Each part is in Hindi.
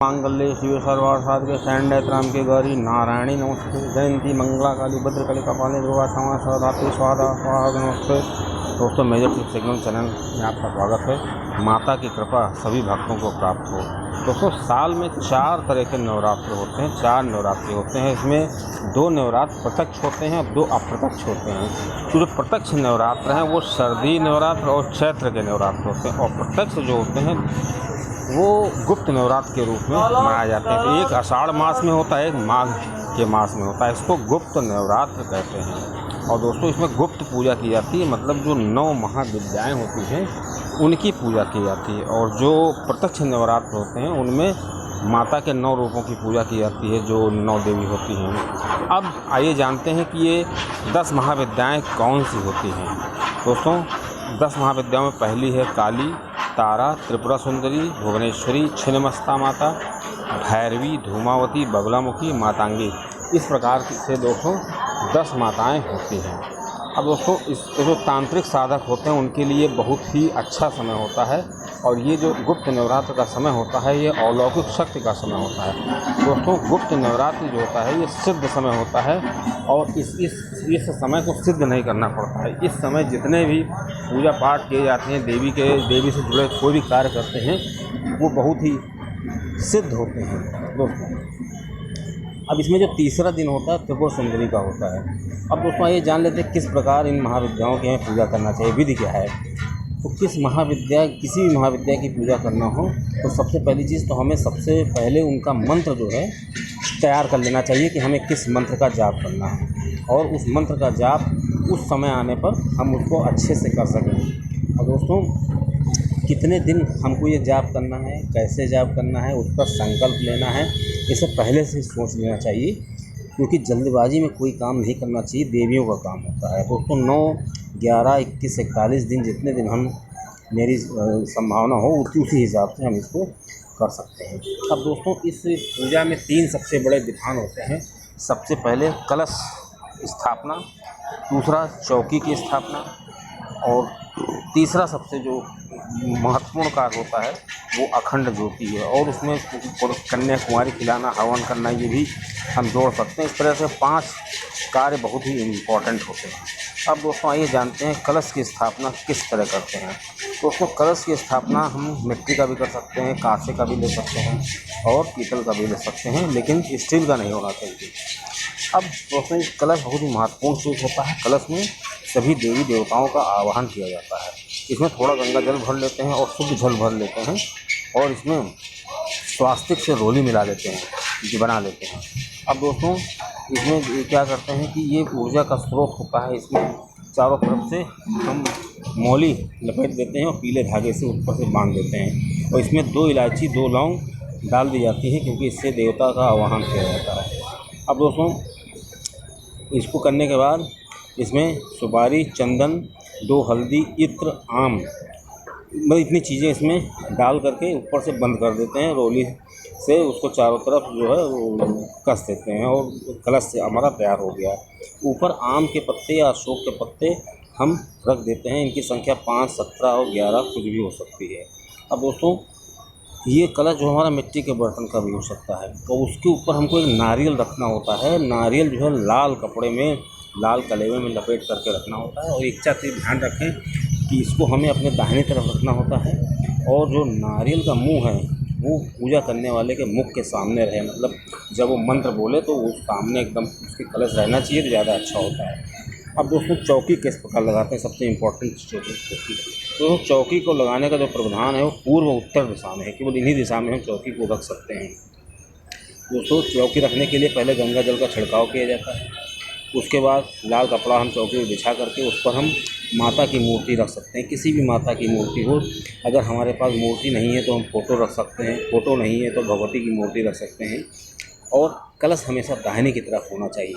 मांगल्ये शिवे सर्वार्थसाधके शरण्ये त्र्यंबके गौरी नारायणी नमस्ते। जयंती मंगला काली भद्रकाली कपालिनी दुर्गा क्षमा स्वधात्री स्वाहा स्वाहा नमस्ते। दोस्तों, मेजर टिप्स सिग्नल चैनल में आपका स्वागत है। माता की कृपा सभी भक्तों को प्राप्त हो। दोस्तों, साल में 4 तरह के नवरात्र होते हैं, 4 नवरात्रि होते हैं। इसमें 2 नवरात्र प्रत्यक्ष होते हैं और 2 अप्रत्यक्ष होते हैं। तो जो प्रत्यक्ष नवरात्र हैं वो शारदीय नवरात्र और चैत्र के नवरात्र होते हैं, और प्रत्यक्ष जो होते हैं वो गुप्त नवरात्र के रूप में मनाए जाते हैं। तो एक आषाढ़ मास में होता है, एक माघ के मास में होता है। इसको गुप्त नवरात्र कहते हैं। और दोस्तों, इसमें गुप्त पूजा की जाती है, मतलब जो 9 महाविद्याएँ होती हैं उनकी पूजा की जाती है। और जो प्रत्यक्ष नवरात्र होते हैं उनमें माता के 9 रूपों की पूजा की जाती है, जो 9 देवी होती हैं। अब आइए जानते हैं कि ये 10 महाविद्याएँ कौन सी होती हैं। दोस्तों, 10 महाविद्याओं में पहली है काली, तारा, त्रिपुरा सुंदरी, भुवनेश्वरी, छिन्नमस्ता माता, भैरवी, धूमावती, बगलामुखी, मातंगी। इस प्रकार से दोस्तों 10 माताएं होती हैं। अब दोस्तों, इस जो तांत्रिक साधक होते हैं उनके लिए बहुत ही अच्छा समय होता है, और ये जो गुप्त नवरात्र का समय होता है ये अलौकिक शक्ति का समय होता है। दोस्तों, गुप्त नवरात्रि जो होता है ये सिद्ध समय होता है, और इस समय को सिद्ध नहीं करना पड़ता है। इस समय जितने भी पूजा पाठ किए जाते हैं, देवी से जुड़े कोई भी कार्य करते हैं वो बहुत ही सिद्ध होते हैं। दोस्तों, अब इसमें जो तीसरा दिन होता है त्रिपुरा सुंदरी का होता है। अब दोस्तों आइए जान लेते हैं किस प्रकार इन महाविद्याओं की हमें पूजा करना चाहिए, विधि क्या है। तो किसी भी महाविद्या की पूजा करना हो तो सबसे पहली चीज़ तो हमें सबसे पहले उनका मंत्र जो है तैयार कर लेना चाहिए कि हमें किस मंत्र का जाप करना है, और उस मंत्र का जाप उस समय आने पर हम उसको अच्छे से कर सकें। और दोस्तों, कितने दिन हमको ये जाप करना है, कैसे जाप करना है, उसका संकल्प लेना है, इसे पहले से सोच लेना चाहिए, क्योंकि जल्दबाजी में कोई काम नहीं करना चाहिए। देवियों का काम होता है। दोस्तों, 9, 11, 21, 41 दिन, जितने दिन मेरी संभावना हो उसी हिसाब से हम इसको कर सकते हैं। अब दोस्तों, इस पूजा में 3 सबसे बड़े विधान होते हैं। सबसे पहले कलश स्थापना, दूसरा चौकी की स्थापना, और तीसरा सबसे जो महत्वपूर्ण कार्य होता है वो अखंड ज्योति है, और उसमें कन्या कुमारी खिलाना, हवन करना, ये भी हम जोड़ सकते हैं। इस तरह से 5 कार्य बहुत ही इम्पोर्टेंट होते हैं। अब दोस्तों आइए जानते हैं कलश की स्थापना किस तरह करते हैं। दोस्तों, कलश की स्थापना हम मिट्टी का भी कर सकते हैं, कांसे का भी ले सकते हैं, और पीतल का भी ले सकते हैं, लेकिन स्टील का नहीं होना चाहिए। अब दोस्तों, इस कलश बहुत ही महत्वपूर्ण चीज़ होता है। कलश में सभी देवी देवताओं का आवाहन किया जाता है। इसमें थोड़ा गंगा जल भर लेते हैं और शुद्ध जल भर लेते हैं, और इसमें स्वास्तिक से रोली मिला लेते हैं, ये बना लेते हैं। अब दोस्तों, इसमें क्या करते हैं कि ये ऊर्जा का स्रोत होता है। इसमें चारों तरफ से हम मौली लपेट देते हैं और पीले धागे से ऊपर से बांध देते हैं, और इसमें 2 इलायची, 2 लौंग डाल दी जाती है, क्योंकि इससे देवता का आवाहन किया जाता है। अब दोस्तों, इसको करने के बाद इसमें सुपारी, चंदन, 2 हल्दी, इत्र, आम, मतलब इतनी चीज़ें इसमें डाल करके ऊपर से बंद कर देते हैं। रोली से उसको चारों तरफ जो है वो कस देते हैं, और कलश से हमारा तैयार हो गया। ऊपर आम के पत्ते या अशोक के पत्ते हम रख देते हैं। इनकी संख्या 5, 17 और 11 कुछ भी हो सकती है। अब दोस्तों, ये कलश जो हमारा मिट्टी के बर्तन का भी हो सकता है, तो उसके ऊपर हमको एक नारियल रखना होता है। नारियल जो है लाल कपड़े में, लाल कलेवे में लपेट करके रखना होता है, और एक चीज़ ध्यान रखें कि इसको हमें अपने दाहिनी तरफ रखना होता है, और जो नारियल का मुंह है वो पूजा करने वाले के मुख के सामने रहे, मतलब जब वो मंत्र बोले तो वो सामने एकदम उसके कलश रहना चाहिए, तो ज़्यादा अच्छा होता है। अब दोस्तों, चौकी किस प्रकार लगाते हैं, सबसे इम्पोर्टेंट चौकी। तो चौकी को लगाने का जो प्रावधान है वो पूर्व उत्तर दिशा में है, केवल इन्हीं दिशा में हम चौकी को रख सकते हैं। दोस्तों, चौकी रखने के लिए पहले गंगा जल का छिड़काव किया जाता है। उसके बाद लाल कपड़ा हम चौकी पर बिछा करके उस पर हम माता की मूर्ति रख सकते हैं, किसी भी माता की मूर्ति हो। अगर हमारे पास मूर्ति नहीं है तो हम फ़ोटो रख सकते हैं, फ़ोटो नहीं है तो भगवती की मूर्ति रख सकते हैं। और कलश हमेशा दाहिने की तरफ होना चाहिए,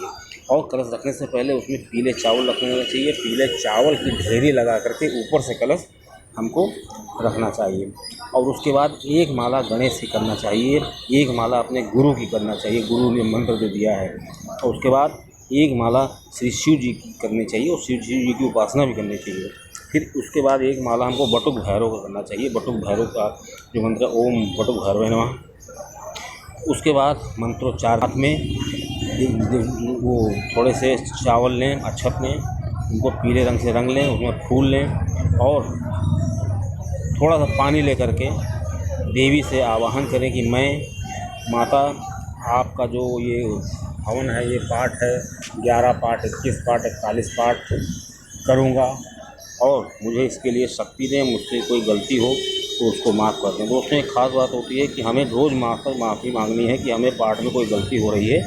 और कलश रखने से पहले उसमें पीले चावल रखना चाहिए। पीले चावल की ढेरी लगा करके ऊपर से कलश हमको रखना चाहिए। और उसके बाद एक माला गणेश की करना चाहिए, एक माला अपने गुरु की करना चाहिए, गुरु ने मंत्र जो दिया है। और उसके बाद एक माला श्री शिव जी की करनी चाहिए, और शिव जी की उपासना भी करनी चाहिए। फिर उसके बाद एक माला हमको बटुक भैरव का करना चाहिए। बटुक भैरव का जो मंत्र ओम बटुक भैरव नमः, उसके बाद मंत्रोच्चार में वो थोड़े से चावल लें, अक्षत लें, उनको पीले रंग से रंग लें, उसमें फूल लें और थोड़ा सा पानी लेकर के देवी से आवाहन करें कि मैं माता आपका जो ये हवन है, ये पाठ है, 11 पाठ, 21 पाठ, 41 पाठ करूँगा और मुझे इसके लिए शक्ति दें, मुझसे कोई गलती हो तो उसको माफ़ कर दें। दोस्तों एक ख़ास बात होती है कि हमें रोज़ माफ़ी मांगनी है कि हमें पाठ में कोई गलती हो रही है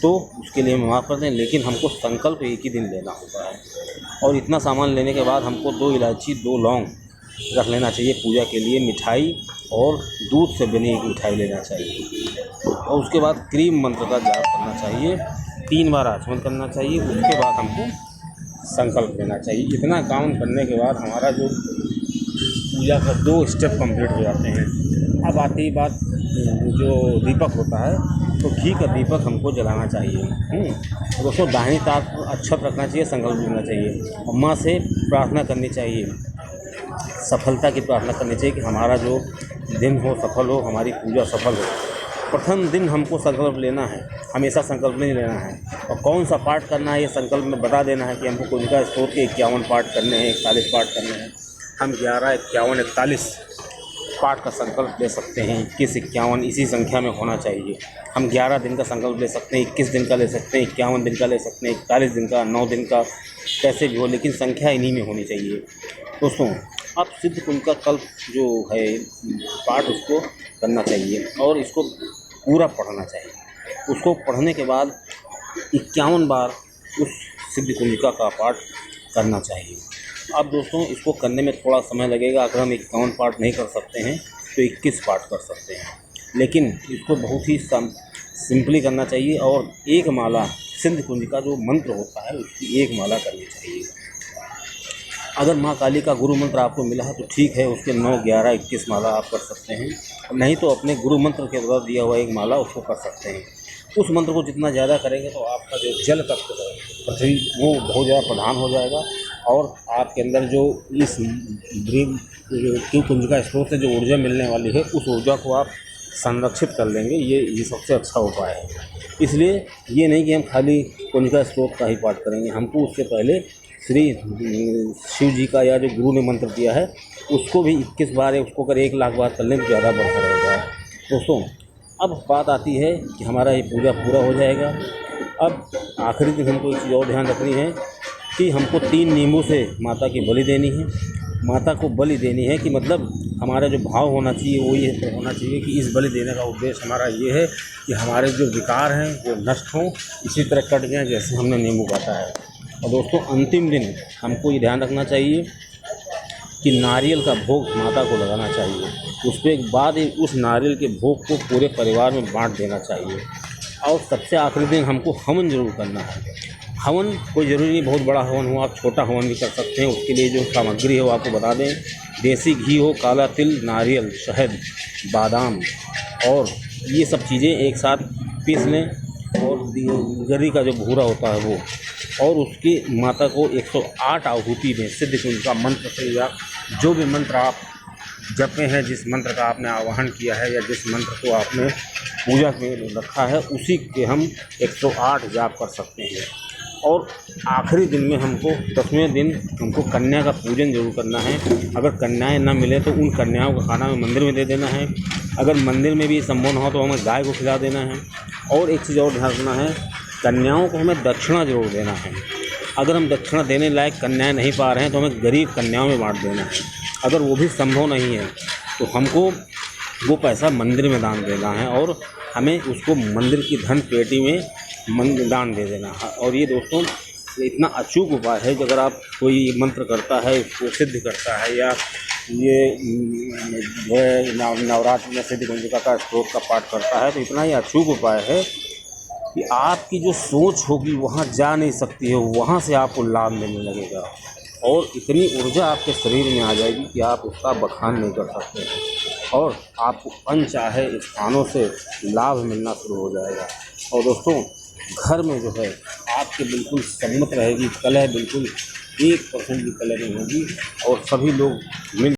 तो उसके लिए हम माफ़ कर दें, लेकिन हमको संकल्प एक ही दिन लेना होता है। और इतना सामान लेने के बाद हमको 2 इलायची, 2 लौंग रख लेना चाहिए पूजा के लिए। मिठाई और दूध से बनी एक मिठाई लेना चाहिए और उसके बाद क्रीम मंत्र का जाप करना चाहिए, 3 बार आचमन करना चाहिए। उसके बाद हमको संकल्प लेना चाहिए। इतना काम करने के बाद हमारा जो पूजा का 2 स्टेप कंप्लीट हो जाते हैं। अब आती बात जो दीपक होता है, तो घी का दीपक हमको जलाना चाहिए। दोस्तों दाहिनी तरफ अक्षत रखना चाहिए, संकल्प लेना चाहिए और माँ से प्रार्थना करनी चाहिए, सफलता की प्रार्थना करनी चाहिए कि हमारा जो दिन हो सफल हो, हमारी पूजा सफल हो। प्रथम दिन हमको संकल्प लेना है, हमेशा संकल्प नहीं लेना है। और कौन सा पाठ करना है ये संकल्प में बता देना है कि हमको कुंजिका स्तोत्र के 51 पाठ करने हैं, 41 पाठ करने हैं। हम 11, 51, 41 पाठ का संकल्प ले सकते हैं। 21, 51 इसी संख्या में होना चाहिए। हम 11 दिन का संकल्प ले सकते हैं, 21 दिन का ले सकते हैं, 51 दिन का ले सकते हैं, 41 दिन का, 9 दिन का, कैसे भी हो, लेकिन संख्या इन्हीं में होनी चाहिए। दोस्तों अब सिद्ध कुंजिका कल्प जो है पाठ उसको करना चाहिए और इसको पूरा पढ़ना चाहिए। उसको पढ़ने के बाद 51 बार उस सिद्ध कुंजिका का पाठ करना चाहिए। अब दोस्तों इसको करने में थोड़ा समय लगेगा। अगर हम 51 पाठ नहीं कर सकते हैं तो 21 पाठ कर सकते हैं, लेकिन इसको बहुत ही सिंपली करना चाहिए और एक माला सिद्ध कुंजिका जो मंत्र होता है उसकी एक माला करनी चाहिए। अगर माँ काली का गुरु मंत्र आपको मिला है तो ठीक है, उसके 9, 11, 21 माला आप कर सकते हैं, नहीं तो अपने गुरु मंत्र के द्वारा दिया हुआ एक माला उसको कर सकते हैं। उस मंत्र को जितना ज़्यादा करेंगे तो आपका जो जल तत्व है पृथ्वी वो बहुत ज़्यादा प्रधान हो जाएगा और आपके अंदर जो इस कुंजिका स्रोत से जो ऊर्जा मिलने वाली है उस ऊर्जा को आप संरक्षित कर लेंगे। ये सबसे अच्छा उपाय है। इसलिए ये नहीं कि हम खाली कुंजिका स्रोत का ही पाठ करेंगे, हमको उससे पहले श्री शिव जी का या जो गुरु ने मंत्र दिया है उसको भी 21 बार है, उसको अगर 1 लाख बार कर लें तो ज़्यादा बढ़िया रहेगा। दोस्तों अब बात आती है कि हमारा ये पूजा पूरा हो जाएगा। अब आखिरी दिन हमको एक चीज़ और ध्यान रखनी है कि हमको 3 नींबू से माता की बलि देनी है। माता को बलि देनी है कि मतलब हमारा जो भाव होना चाहिए वो ये होना चाहिए कि इस बलि देने का उद्देश्य हमारा ये है कि हमारे जो विकार हैं वो नष्ट हों, इसी तरह कट जाएँ जैसे हमने नींबू काटा है। और दोस्तों अंतिम दिन हमको ये ध्यान रखना चाहिए कि नारियल का भोग माता को लगाना चाहिए। उसके बाद उस नारियल के भोग को पूरे परिवार में बांट देना चाहिए। और सबसे आखिरी दिन हमको हवन ज़रूर करना है। हवन कोई ज़रूरी नहीं बहुत बड़ा हवन हो, आप छोटा हवन भी कर सकते हैं। उसके लिए जो सामग्री है वो आपको बता दें, देसी घी हो, काला तिल, नारियल, शहद, बादाम और ये सब चीज़ें एक साथ पीस लें और गरी का जो भूरा होता है वो, और उसकी माता को 108 आहुति दें सिद्ध कुंजिका मंत्र से, या जो भी मंत्र आप जपे हैं, जिस मंत्र का आपने आवाहन किया है या जिस मंत्र को आपने पूजा में रखा है उसी के हम 108 जाप कर सकते हैं। और आखिरी दिन में हमको 10वें दिन हमको कन्या का पूजन जरूर करना है। अगर कन्याएं ना मिले तो उन कन्याओं का खाना हमें मंदिर में दे देना है। अगर मंदिर में भी संभव न हो तो हमें गाय को खिला देना है। और एक चीज़ और ध्यान रखना है, कन्याओं को हमें दक्षिणा जरूर देना है। अगर हम दक्षिणा देने लायक कन्याएं नहीं पा रहे हैं तो हमें गरीब कन्याओं में बांट देना है। अगर वो भी संभव नहीं है तो हमको वो पैसा मंदिर में दान देना है और हमें उसको मंदिर की धन पेटी में दान दे देना है। और ये दोस्तों इतना अचूक उपाय है कि अगर आप कोई मंत्र करता है, उसको सिद्ध करता है, या ये जो है नवरात्र में सिद्ध कुंजिका का स्तोत्र का पाठ करता है, तो इतना ही अचूक उपाय है कि आपकी जो सोच होगी वहाँ जा नहीं सकती है, वहाँ से आपको लाभ मिलने लगेगा और इतनी ऊर्जा आपके शरीर में आ जाएगी कि आप उसका बखान नहीं कर सकते हैं और आपको अनचाहे स्थानों से लाभ मिलना शुरू हो जाएगा। और दोस्तों घर में जो है आपके बिल्कुल सम्मत रहेगी, कलह बिल्कुल 1% भी कलह नहीं होगी और सभी लोग मिल